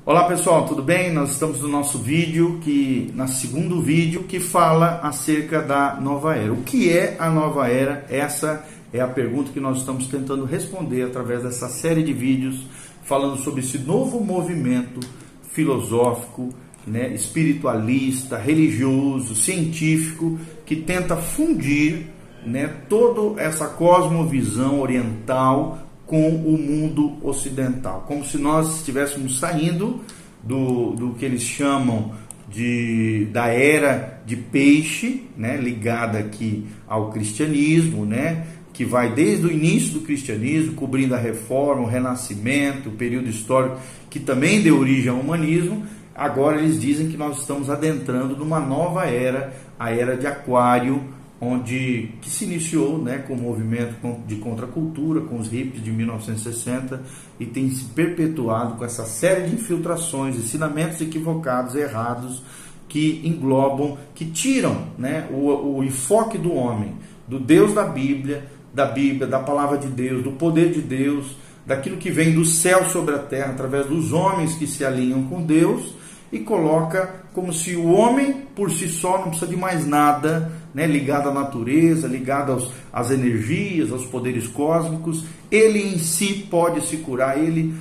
Olá pessoal, tudo bem? Nós estamos no nosso vídeo, no segundo vídeo, que fala acerca da nova era. O que é a nova era? Essa é a pergunta que nós estamos tentando responder através dessa série de vídeos, falando sobre esse novo movimento filosófico, espiritualista, religioso, científico, que tenta fundir toda essa cosmovisão oriental com o mundo ocidental, como se nós estivéssemos saindo do que eles chamam da era de peixe, ligada aqui ao cristianismo, que vai desde o início do cristianismo, cobrindo a reforma, o renascimento, o período histórico que também deu origem ao humanismo. Agora eles dizem que nós estamos adentrando numa nova era, a era de Aquário, que se iniciou com o movimento de contracultura, com os hippies de 1960, e tem se perpetuado com essa série de infiltrações, ensinamentos equivocados, errados, que englobam, que tiram o enfoque do homem, do Deus da Bíblia, da palavra de Deus, do poder de Deus, daquilo que vem do céu sobre a terra, através dos homens que se alinham com Deus, e coloca como se o homem por si só não precisa de mais nada, ligado à natureza, ligado às energias, aos poderes cósmicos. Ele em si pode se curar, ele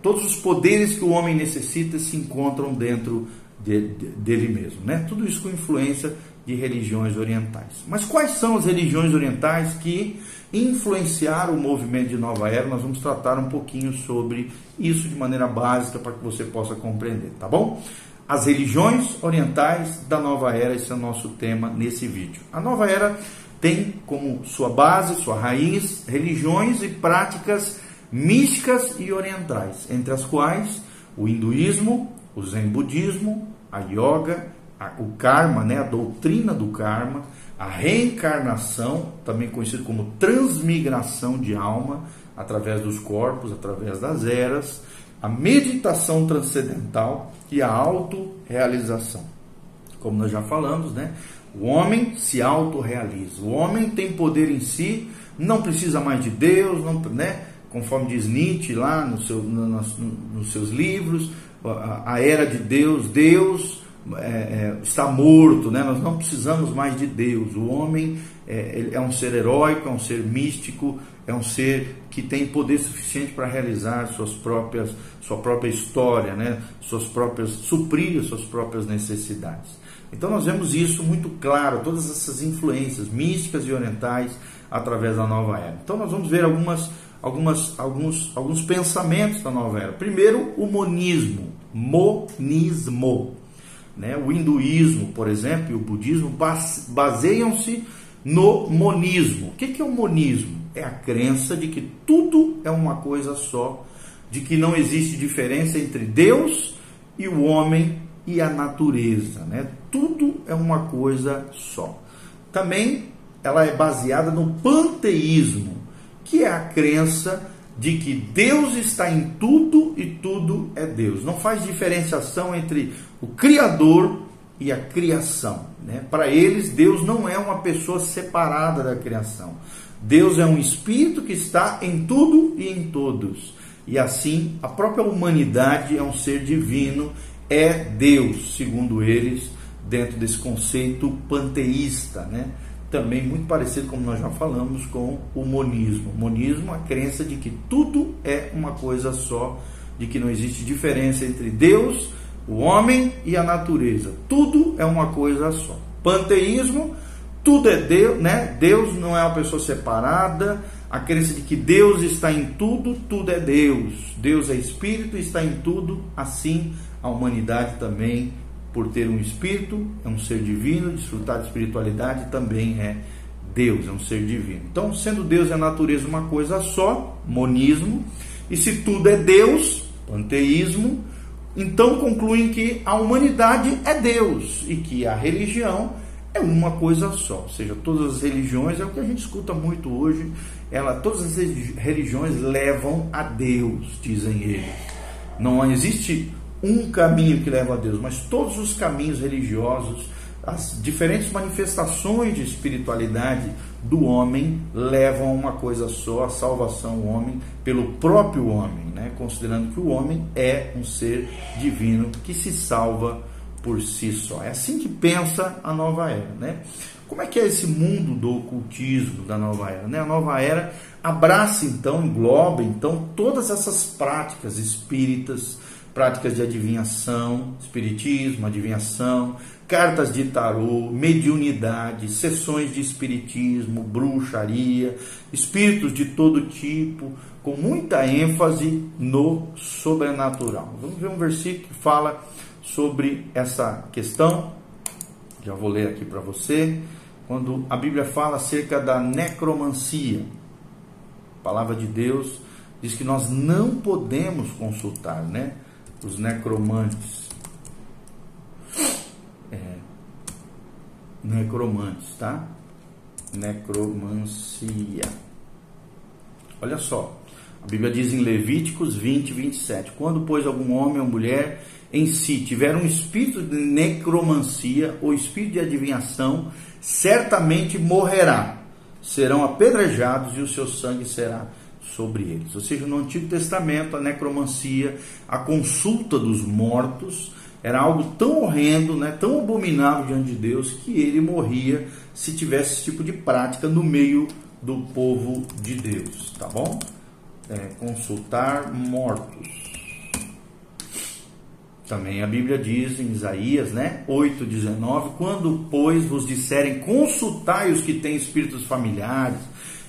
todos os poderes que o homem necessita se encontram dentro dele mesmo. Tudo isso com influência de religiões orientais. Mas quais são as religiões orientais que influenciaram o movimento de nova era? Nós vamos tratar um pouquinho sobre isso de maneira básica para que você possa compreender, tá bom? As religiões orientais da nova era, esse é o nosso tema nesse vídeo. A nova era tem como sua base, sua raiz, religiões e práticas místicas e orientais, entre as quais o hinduísmo, o zen budismo, a yoga, o karma, a doutrina do karma, a reencarnação, também conhecido como transmigração de alma, através dos corpos, através das eras, a meditação transcendental e a autorrealização. Como nós já falamos, o homem se autorrealiza, o homem tem poder em si, não precisa mais de Deus, conforme diz Nietzsche lá nos seus livros, a era de Deus está morto, nós não precisamos mais de Deus. O homem é um ser heróico, é um ser místico, é um ser que tem poder suficiente para realizar sua própria história, suprir as suas próprias necessidades. Então nós vemos isso muito claro, todas essas influências místicas e orientais através da nova era. Então nós vamos ver alguns pensamentos da nova era. Primeiro, o monismo. O hinduísmo, por exemplo, e o budismo baseiam-se no monismo. O que é o monismo? É a crença de que tudo é uma coisa só, de que não existe diferença entre Deus e o homem e a natureza. Tudo é uma coisa só. Também ela é baseada no panteísmo, que é a crença de que Deus está em tudo e tudo é Deus. Não faz diferenciação entre o Criador e a criação. Para eles, Deus não é uma pessoa separada da criação. Deus é um espírito que está em tudo e em todos. E assim, a própria humanidade é um ser divino, é Deus, segundo eles, dentro desse conceito panteísta, também muito parecido, como nós já falamos, com o monismo. O monismo, a crença de que tudo é uma coisa só, de que não existe diferença entre Deus, o homem e a natureza. Tudo é uma coisa só. Panteísmo, tudo é Deus, Deus não é uma pessoa separada. A crença de que Deus está em tudo, tudo é Deus. Deus é espírito e está em tudo. Assim, a humanidade também, por ter um espírito, é um ser divino, desfrutar de espiritualidade também é Deus, é um ser divino. Então, sendo Deus e a natureza uma coisa só, monismo, e se tudo é Deus, panteísmo, então concluem que a humanidade é Deus e que a religião é uma coisa só. Ou seja, todas as religiões, é o que a gente escuta muito hoje, todas as religiões levam a Deus, dizem eles. Não existe um caminho que leva a Deus, mas todos os caminhos religiosos, as diferentes manifestações de espiritualidade do homem levam a uma coisa só, a salvação do homem pelo próprio homem, considerando que o homem é um ser divino que se salva por si só. É assim que pensa a nova era, né? Como é que é esse mundo do ocultismo da nova era, né? A nova era abraça então, engloba então todas essas práticas espíritas, práticas de adivinhação, espiritismo, adivinhação, cartas de tarô, mediunidade, sessões de espiritismo, bruxaria, espíritos de todo tipo, com muita ênfase no sobrenatural. Vamos ver um versículo que fala sobre essa questão. Já vou ler aqui para você. Quando a Bíblia fala acerca da necromancia, a palavra de Deus diz que nós não podemos consultar, né, os necromantes. Necromantes, tá? Necromancia. Olha só, a Bíblia diz em Levíticos 20, 27: quando, pois, algum homem ou mulher em si tiver um espírito de necromancia ou espírito de adivinhação, certamente morrerá, serão apedrejados e o seu sangue será sobre eles. Ou seja, no Antigo Testamento, a necromancia, a consulta dos mortos, era algo tão horrendo, né, tão abominável diante de Deus, que ele morria se tivesse esse tipo de prática no meio do povo de Deus, tá bom? Consultar mortos. Também a Bíblia diz em Isaías, né, 8:19, quando, pois, vos disserem, consultai os que têm espíritos familiares,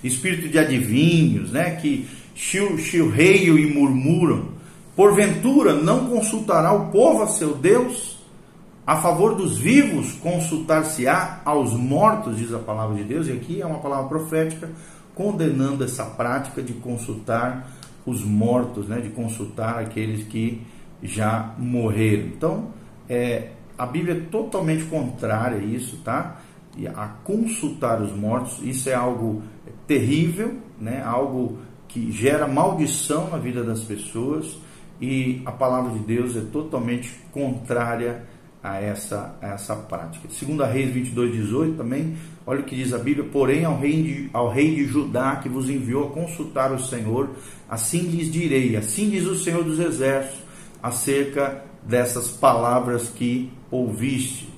espírito de adivinhos, né, que chilreiam e murmuram, porventura não consultará o povo a seu Deus? A favor dos vivos consultar-se-á aos mortos, diz a palavra de Deus. E aqui é uma palavra profética condenando essa prática de consultar os mortos, né, de consultar aqueles que já morreram. Então, a Bíblia é totalmente contrária a isso, tá? E a consultar os mortos, isso é algo terrível, né? Algo que gera maldição na vida das pessoas, e a palavra de Deus é totalmente contrária a essa prática. 2 Reis 22:18 também, olha o que diz a Bíblia: porém ao rei de Judá, que vos enviou a consultar o Senhor, assim lhes direi, assim diz o Senhor dos Exércitos, acerca dessas palavras que ouviste,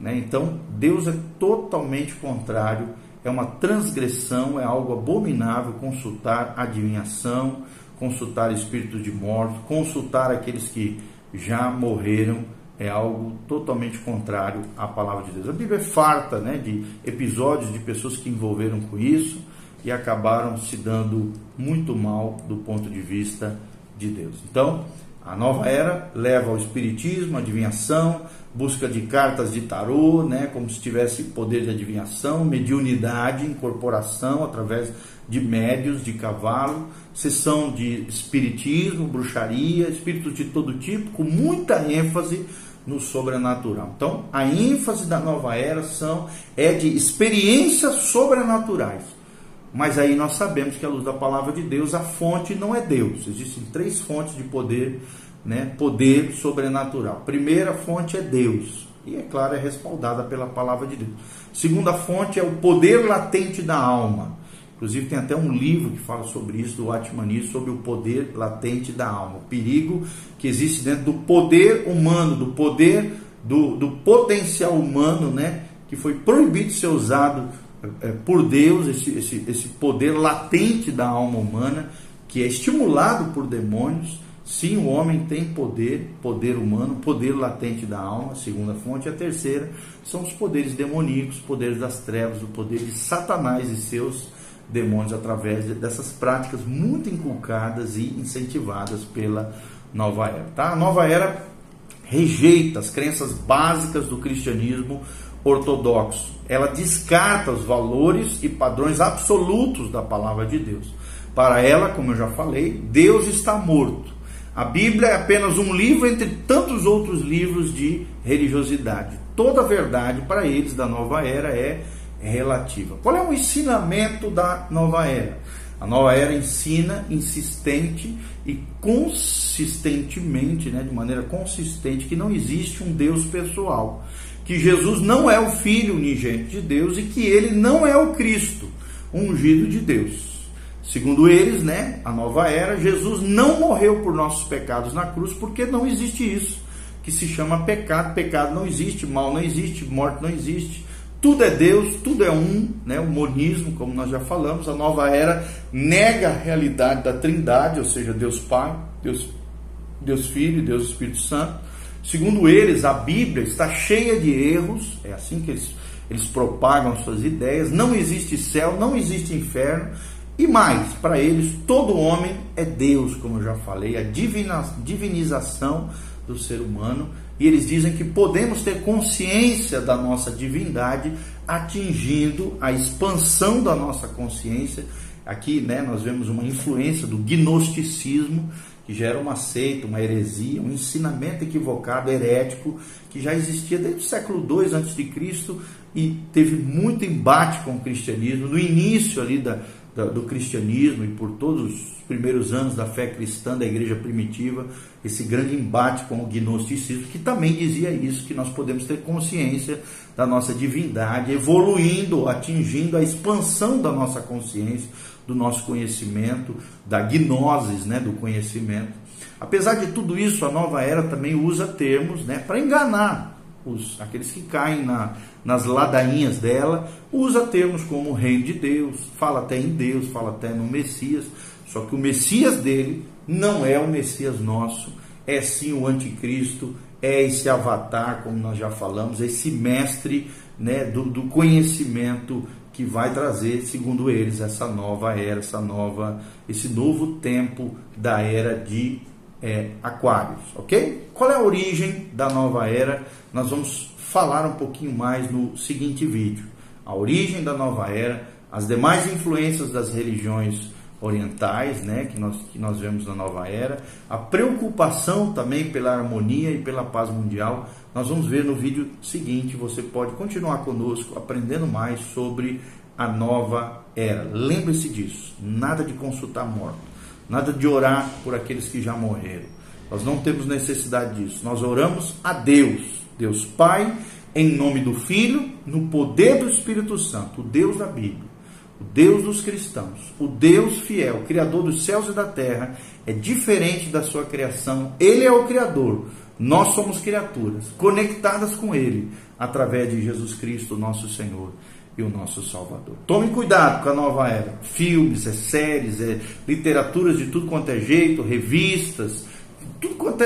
né? Então, Deus é totalmente contrário, é uma transgressão, é algo abominável consultar adivinhação, consultar espíritos de mortos, consultar aqueles que já morreram, é algo totalmente contrário à palavra de Deus. A Bíblia é farta, né, de episódios de pessoas que envolveram com isso e acabaram se dando muito mal do ponto de vista de Deus. Então, a nova era leva ao espiritismo, adivinhação, busca de cartas de tarô, né, como se tivesse poder de adivinhação, mediunidade, incorporação através de médios de cavalo, sessão de espiritismo, bruxaria, espíritos de todo tipo, com muita ênfase no sobrenatural. Então, a ênfase da nova era é de experiências sobrenaturais. Mas aí nós sabemos que, à luz da palavra de Deus, a fonte não é Deus. Existem 3 fontes de poder, né? Poder sobrenatural. Primeira fonte é Deus, e é claro, é respaldada pela palavra de Deus. Segunda fonte é o poder latente da alma. Inclusive tem até um livro que fala sobre isso, do Atmani, sobre o poder latente da alma, o perigo que existe dentro do poder humano, do poder, do potencial humano, né? Que foi proibido de ser usado por Deus, esse poder latente da alma humana, que é estimulado por demônios. Sim, o homem tem poder humano, poder latente da alma, segunda fonte. A terceira são os poderes demoníacos, poderes das trevas, o poder de Satanás e seus demônios, através dessas práticas muito inculcadas e incentivadas pela nova era, tá? A nova era rejeita as crenças básicas do cristianismo ortodoxo. Ela descarta os valores e padrões absolutos da palavra de Deus. Para ela, como eu já falei, Deus está morto. A Bíblia é apenas um livro entre tantos outros livros de religiosidade. Toda a verdade para eles da nova era é relativa. Qual é o ensinamento da nova era? A nova era ensina insistente e consistentemente, né, de maneira consistente, que não existe um Deus pessoal, que Jesus não é o Filho unigênito de Deus e que ele não é o Cristo, ungido de Deus. Segundo eles, né, a nova era, Jesus não morreu por nossos pecados na cruz, porque não existe isso, que se chama pecado. Pecado não existe, mal não existe, morte não existe. Tudo é Deus, tudo é um, né, o monismo, como nós já falamos. A nova era nega a realidade da Trindade, ou seja, Deus Pai, Deus Filho e Deus Espírito Santo. Segundo eles, a Bíblia está cheia de erros, é assim que eles propagam suas ideias. Não existe céu, não existe inferno. E mais, para eles, todo homem é Deus, como eu já falei, a divinização do ser humano. E eles dizem que podemos ter consciência da nossa divindade atingindo a expansão da nossa consciência. Aqui, né, nós vemos uma influência do gnosticismo, que gera uma seita, uma heresia, um ensinamento equivocado, herético, que já existia desde o século II a.C. e teve muito embate com o cristianismo. No início ali do cristianismo e por todos os primeiros anos da fé cristã, da igreja primitiva, esse grande embate com o gnosticismo, que também dizia isso, que nós podemos ter consciência da nossa divindade, evoluindo, atingindo a expansão da nossa consciência, do nosso conhecimento, da gnosis, né, do conhecimento. Apesar de tudo isso, a nova era também usa termos, né, para enganar aqueles que caem nas ladainhas dela, usa termos como reino de Deus, fala até em Deus, fala até no Messias, só que o Messias dele não é o Messias nosso, é sim o anticristo, é esse avatar, como nós já falamos, esse mestre, né, do conhecimento, que vai trazer, segundo eles, essa nova era, esse novo tempo da era de Aquários, ok? Qual é a origem da nova era? Nós vamos falar um pouquinho mais no seguinte vídeo. A origem da nova era, as demais influências das religiões orientais, né, que nós vemos na nova era, a preocupação também pela harmonia e pela paz mundial. Nós vamos ver no vídeo seguinte. Você pode continuar conosco aprendendo mais sobre a nova era. Lembre-se disso, nada de consultar morto, nada de orar por aqueles que já morreram. Nós não temos necessidade disso. Nós oramos a Deus, Deus Pai, em nome do Filho, no poder do Espírito Santo, o Deus da Bíblia, o Deus dos cristãos, o Deus fiel, o Criador dos céus e da terra. É diferente da sua criação. Ele é o Criador. Nós somos criaturas conectadas com Ele através de Jesus Cristo, nosso Senhor e o nosso Salvador. Tome cuidado com a nova era. Filmes, séries, literaturas de tudo quanto é jeito, revistas, tudo quanto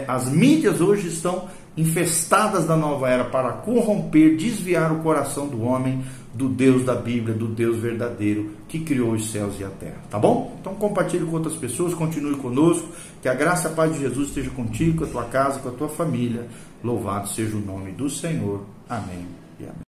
as mídias hoje estão infestadas da nova era para corromper, desviar o coração do homem do Deus da Bíblia, do Deus verdadeiro que criou os céus e a terra. Tá bom? Então compartilhe com outras pessoas, continue conosco, que a graça e a paz de Jesus esteja contigo, com a tua casa, com a tua família. Louvado seja o nome do Senhor. Amém e amém.